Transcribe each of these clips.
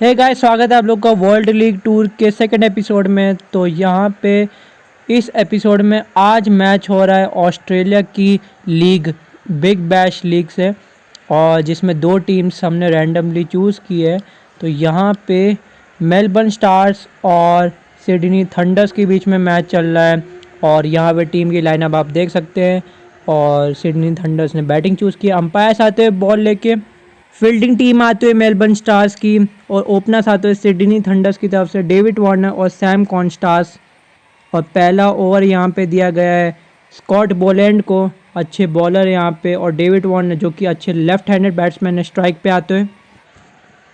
Hey guys, स्वागत है आप लोग का वर्ल्ड लीग टूर के सेकंड एपिसोड में। तो यहाँ पे इस एपिसोड में आज मैच हो रहा है ऑस्ट्रेलिया की लीग बिग बैश लीग से, और जिसमें दो टीम्स हमने रैंडमली चूज़ की है। तो यहाँ पे मेलबर्न स्टार्स और सिडनी थंडर्स के बीच में मैच चल रहा है, और यहाँ पे टीम की लाइनअप आप देख सकते हैं। और सिडनी थंडर्स ने बैटिंग चूज़ की, अंपायर्स आते हुए बॉल लेके, फील्डिंग टीम आते हुए मेलबर्न स्टार्स की, और ओपनर्स आते हुए सिडनी थंडर्स की तरफ से डेविड वार्नर और सैम कॉन्स्टास। और पहला ओवर यहाँ पे दिया गया है स्कॉट बोलैंड को, अच्छे बॉलर यहाँ पे, और डेविड वार्नर जो कि अच्छे लेफ्ट हैंडेड बैट्समैन है स्ट्राइक पे आते हुए।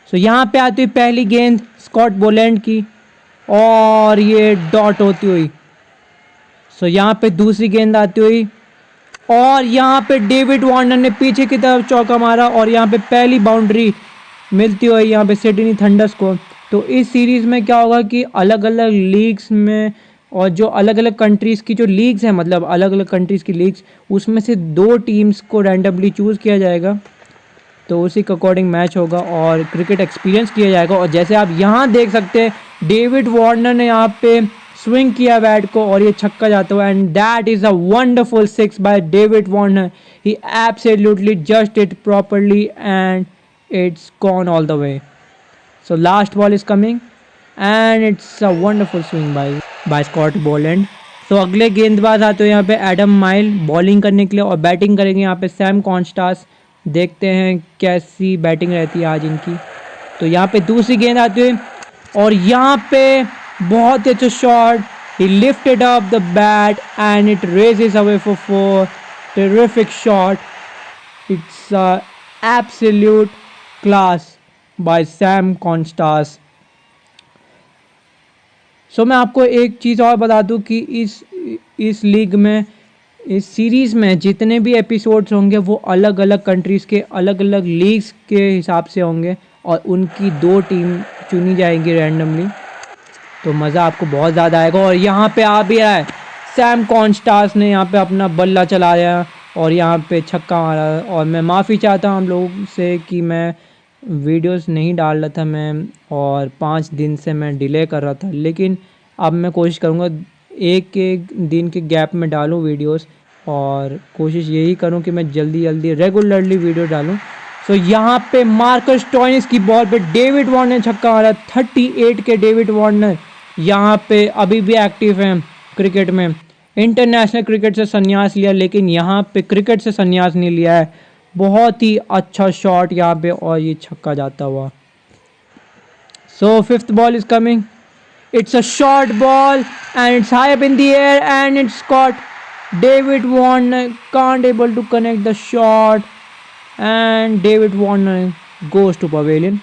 सो यहाँ पे आती हुई पहली गेंद स्कॉट बोलैंड की, और ये डॉट होती हुई। सो यहाँ पे दूसरी गेंद आती हुई, और यहाँ पे डेविड वार्नर ने पीछे की तरफ चौका मारा, और यहाँ पे पहली बाउंड्री मिलती हुई यहाँ पे सिडनी थंडर्स को। तो इस सीरीज़ में क्या होगा कि अलग अलग लीग्स में, और जो अलग अलग कंट्रीज़ की जो लीग्स हैं, मतलब अलग अलग कंट्रीज़ की लीग्स, उसमें से दो टीम्स को रैंडमली चूज़ किया जाएगा। तो उसी के अकॉर्डिंग मैच होगा और क्रिकेट एक्सपीरियंस किया जाएगा। और जैसे आप यहाँ देख सकते हैं, डेविड वार्नर ने यहाँ पे स्विंग किया बैट को, और ये छक्का जाता हुआ, and that is a wonderful six by David Warner. He absolutely just it properly and it's gone all the way. So last ball is coming and it's a wonderful swing by Scott Boland. तो अगले गेंदबाज आते हैं यहाँ पे Adam mile bowling करने के लिए, और बैटिंग करेंगे यहाँ पे सैम कॉन्स्टास। देखते हैं कैसी बैटिंग रहती है आज इनकी। तो यहाँ पे दूसरी गेंद आती हुई, और यहाँ पे बहुत ही अच्छा shot, he lifted up the bat and it races away for 4। Terrific shot, it's absolute class by Sam Konstas. So मैं आपको एक चीज़ और बता दूं कि इस लीग में, इस सीरीज़ में जितने भी एपिसोड्स होंगे वो अलग अलग कंट्रीज़ के अलग अलग लीग्स के हिसाब से होंगे, और उनकी दो टीम चुनी जाएंगी रैंडमली। तो मज़ा आपको बहुत ज़्यादा आएगा। और यहाँ पे आ भी रहा है सैम कॉन्स्टास ने यहाँ पे अपना बल्ला चलाया, और यहाँ पे छक्का मारा। और मैं माफ़ी चाहता हूँ हम लोगों से कि मैं वीडियोस नहीं डाल रहा था मैं, और 5 दिन से मैं डिले कर रहा था, लेकिन अब मैं कोशिश करूँगा एक एक दिन के गैप में डालूँ वीडियोस, और कोशिश यही करूँ कि मैं जल्दी जल्दी रेगुलरली वीडियो डालूँ। सो यहाँ पे मार्कस स्टोइनिस की बॉल पे डेविड वार्नर ने छक्का मारा। 38 के डेविड वार्नर यहाँ पे अभी भी एक्टिव हैं क्रिकेट में। इंटरनेशनल क्रिकेट से संन्यास लिया, लेकिन यहाँ पे क्रिकेट से संन्यास नहीं लिया है। बहुत ही अच्छा शॉट यहाँ पे, और ये छक्का जाता हुआ। So fifth ball is coming, it's a short ball and it's high up in the air and it's caught. David Warner can't able to connect the shot and David Warner goes to pavilion.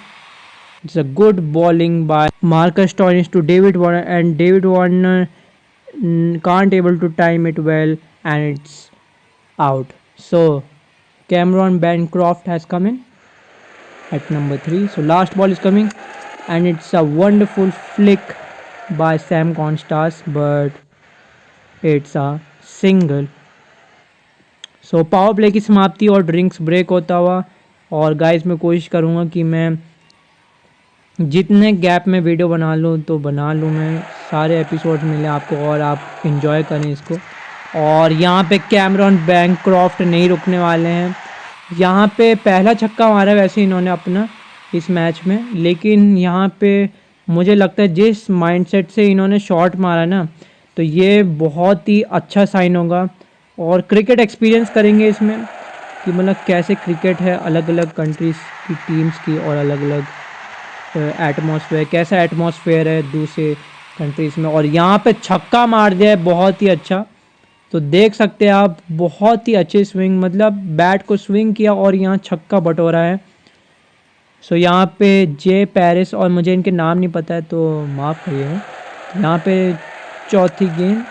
It's a good bowling by Marcus Stoinis to David Warner, and David Warner can't able to time it well, and it's out. So Cameron Bancroft has come in at number 3. So last ball is coming, and it's a wonderful flick by Sam Constas, but it's a single. So power play की समाप्ति और drinks break होता हुआ। और guys, मैं कोशिश करूँगा कि मैं जितने गैप में वीडियो बना लूँ तो बना लूँ, मैं सारे एपिसोड मिले आपको, और आप इन्जॉय करें इसको। और यहाँ पे कैमरॉन बैनक्रॉफ्ट नहीं रुकने वाले हैं। यहाँ पे पहला छक्का मारा वैसे इन्होंने अपना इस मैच में, लेकिन यहाँ पे मुझे लगता है जिस माइंडसेट से इन्होंने शॉट मारा ना, तो ये बहुत ही अच्छा साइन होगा। और क्रिकेट एक्सपीरियंस करेंगे इसमें कि मतलब कैसे क्रिकेट है अलग अलग कंट्रीज़ की टीम्स की, और अलग अलग एटमॉस्फेयर, कैसा एटमॉस्फेयर है दूसरे कंट्रीज़ में। और यहाँ पे छक्का मार दिया है बहुत ही अच्छा। तो देख सकते हैं आप, बहुत ही अच्छे स्विंग, मतलब बैट को स्विंग किया और यहाँ छक्का बटोरा है। सो यहाँ पे जे पेरिस, और मुझे इनके नाम नहीं पता है तो माफ़ करिएगा। यहाँ पे चौथी गेंद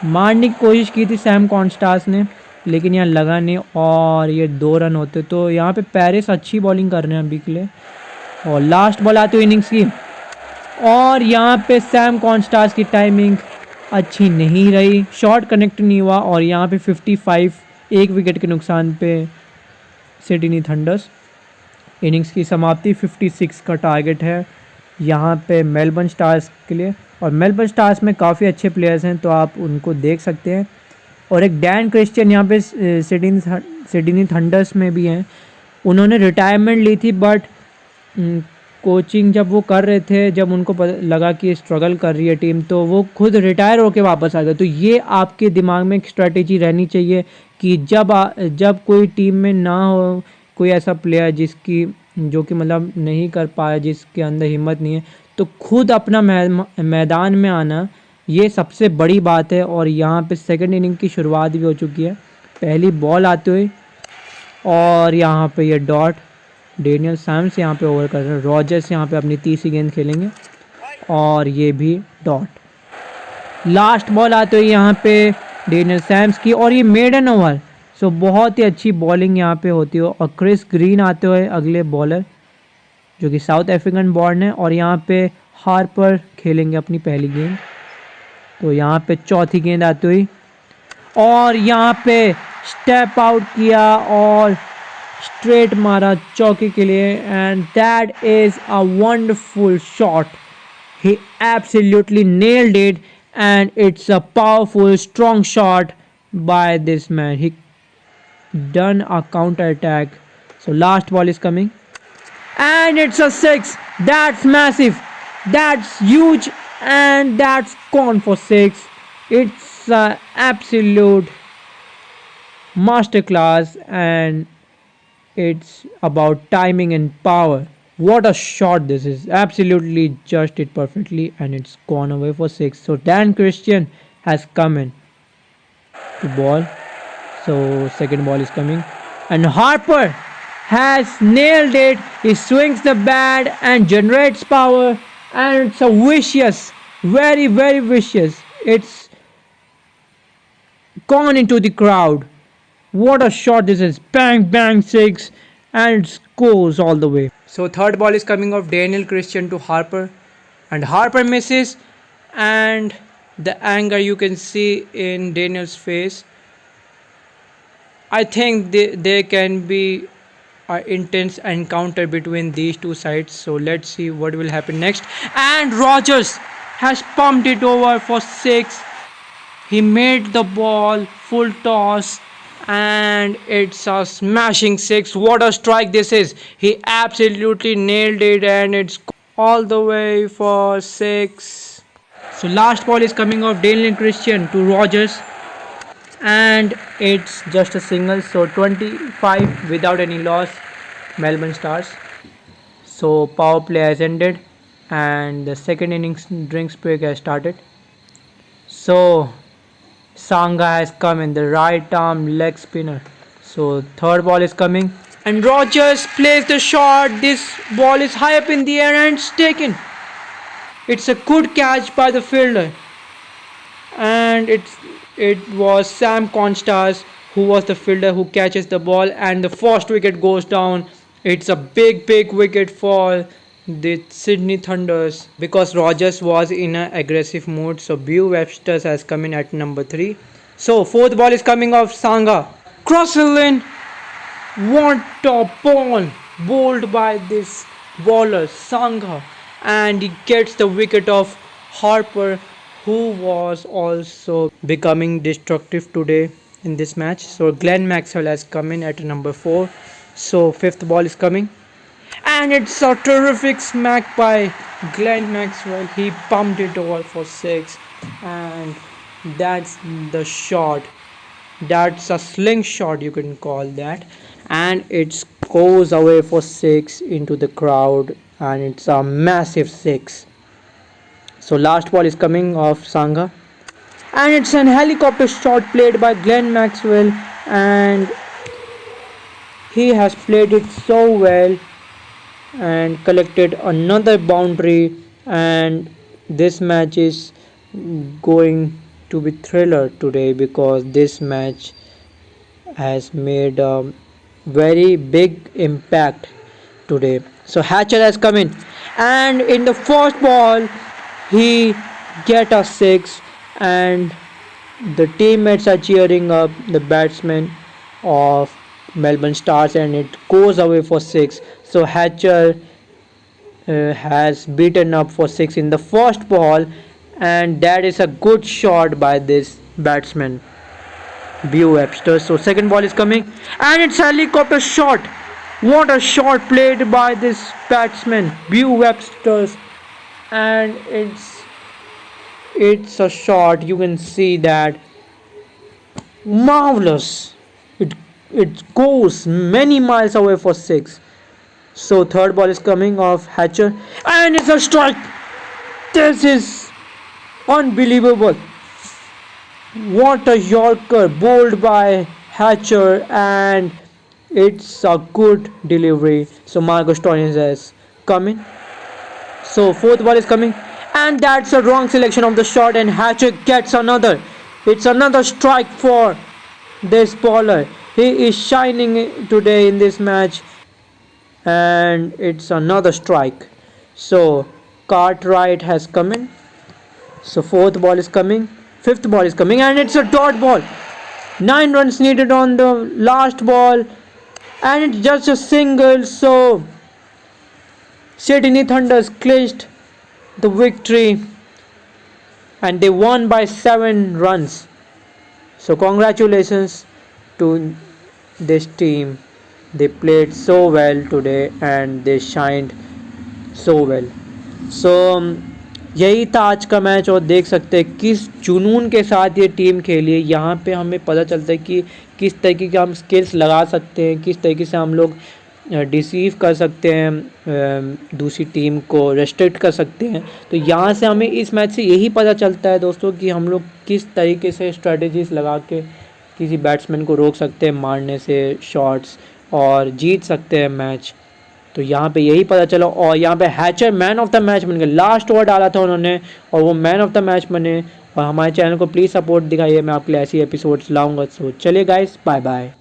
मारने की कोशिश की थी सैम कॉन्स्टास ने, लेकिन यहाँ लगा नहीं, और ये 2 रन होते। तो यहाँ पे पेरिस अच्छी बॉलिंग कर रहे हैं अभी के लिए। और लास्ट बॉल आती हुई इनिंग्स की, और यहाँ पे सैम कॉन्स्टास की टाइमिंग अच्छी नहीं रही, शॉट कनेक्ट नहीं हुआ, और यहाँ पे 55 एक विकेट के नुकसान पे सिडनी थंडर्स। इनिंग्स की समाप्ति 56 का टारगेट है यहाँ पे मेलबर्न स्टार्स के लिए। और मेलबर्न स्टार्स में काफ़ी अच्छे प्लेयर्स हैं, तो आप उनको देख सकते हैं। और एक डैन क्रिश्चियन यहाँ पे सिडनी थंडर्स में भी हैं। उन्होंने रिटायरमेंट ली थी, बट कोचिंग जब वो कर रहे थे, जब उनको लगा कि स्ट्रगल कर रही है टीम, तो वो खुद रिटायर होके वापस आ गए। तो ये आपके दिमाग में एक स्ट्रेटेजी रहनी चाहिए कि जब कोई टीम में ना हो कोई ऐसा प्लेयर जो कि मतलब नहीं कर पाया, जिसके अंदर हिम्मत नहीं है, तो खुद अपना मैदान में आना, ये सबसे बड़ी बात है। और यहाँ पे सेकंड इनिंग की शुरुआत भी हो चुकी है। पहली बॉल आते हुए और यहाँ पे ये डॉट, डेनियल सैम्स यहाँ पे ओवर कर रहे हैं। रॉजर्स यहाँ पे अपनी तीसरी गेंद खेलेंगे और ये भी डॉट। लास्ट बॉल आते हुए यहाँ पे डेनियल सैम्स की, और ये मेडन ओवर। सो बहुत ही अच्छी बॉलिंग यहाँ पे होती है। और क्रिस ग्रीन आते हुए अगले बॉलर, जो कि साउथ अफ्रीकन बॉर्न है, और यहाँ पे हार्पर खेलेंगे अपनी पहली गेंद। तो यहाँ पे चौथी गेंद आती हुई और यहाँ पे स्टेप आउट किया और स्ट्रेट मारा चौके के लिए, and that is a wonderful shot. He absolutely nailed it and it's a powerful strong shot by this man. He done a counter attack. So last ball is coming and it's a 6. That's massive, that's huge, and that's gone for 6. It's an absolute masterclass, and it's about timing and power. What a shot this is. Absolutely just it perfectly, and it's gone away for 6. So Dan Christian has come in to ball. So second ball is coming and Harper has nailed it. He swings the bat and generates power, and it's a vicious, very very vicious. It's gone into the crowd. What a shot this is. Bang bang 6, and it goes all the way. So third ball is coming off Daniel Christian to Harper, and Harper misses, and the anger you can see in Daniel's face. I think there can be intense encounter between these two sides. So let's see what will happen next. And Rogers has pumped it over for 6. He made the ball full toss, and it's a smashing 6. What a strike this is. He absolutely nailed it, and it's all the way for 6. So last ball is coming off Daniel Christian to Rogers, and it's just a single. So 25 without any loss, Melbourne Stars. So power play has ended and the second innings drinks break has started. So Sangha has come in, the right arm leg spinner. So third ball is coming and Rogers plays the shot. This ball is high up in the air and it's taken. It's a good catch by the fielder, and it was Sam Constas who was the fielder who catches the ball, and the first wicket goes down. It's a big wicket for the Sydney Thunders because Rogers was in an aggressive mood. So Beau Webster has come in at number 3. So fourth ball is coming off Sangha. Crosslin, what a ball bowled by this bowler Sangha, and he gets the wicket of Harper, who was also becoming destructive today in this match. So Glenn Maxwell has come in at number 4. So fifth ball is coming, and it's a terrific smack by Glenn Maxwell. He pumped it over for 6, and that's the shot. That's a slingshot, you can call that, and it goes away for 6 into the crowd, and it's a massive 6. So last ball is coming off Sangha, and it's an helicopter shot played by Glenn Maxwell, and he has played it so well and collected another boundary, and this match is going to be thriller today because this match has made a very big impact today. So Hatcher has come in, and in the first ball he get a 6, and the teammates are cheering up the batsmen of Melbourne Stars, and it goes away for 6. So Hatcher has beaten up for 6 in the first ball, and that is a good shot by this batsman Beau Webster. So second ball is coming, and it's a helicopter shot. What a shot played by this batsman Beau Webster, and it's a shot, you can see that, marvelous. It goes many miles away for 6. So third ball is coming of Hatcher, and it's a strike. This is unbelievable. What a Yorker bowled by Hatcher, and it's a good delivery. So Marcus Stoinis has come in. So fourth ball is coming, and that's a wrong selection of the shot, and Hatcher gets another. It's another strike for this bowler. He is shining today in this match, and it's another strike. So Cartwright has come in. So fourth ball is coming, fifth ball is coming, and it's a dot ball. 9 runs needed on the last ball, and it's just a single. So Sydney Thunders clinched the victory, and they won by 7 runs. So congratulations to this team. They played so well today and they shined so well. So यही था आज का match, और देख सकते हैं किस जुनून के साथ ये टीम खेली है। यहाँ पे हमें पता चलता है कि किस तरीके के हम स्किल्स लगा सकते हैं, किस तरीके से हम लोग डिसीव कर सकते हैं, दूसरी टीम को रेस्ट्रिक्ट कर सकते हैं। तो यहाँ से हमें इस मैच से यही पता चलता है दोस्तों कि हम लोग किस तरीके से स्ट्रेटजीज लगा के किसी बैट्समैन को रोक सकते हैं मारने से शॉट्स, और जीत सकते हैं मैच। तो यहाँ पे यही पता चला, और यहाँ पे Hatcher man of the match बन गए। लास्ट ओवर डाला था उन्होंने और वो मैन ऑफ द मैच बने। और हमारे चैनल को प्लीज़ सपोर्ट दिखाइए, मैं आपके लिए ऐसी एपिसोड्स लाऊंगा। सो चलिए गाइस, बाय बाय।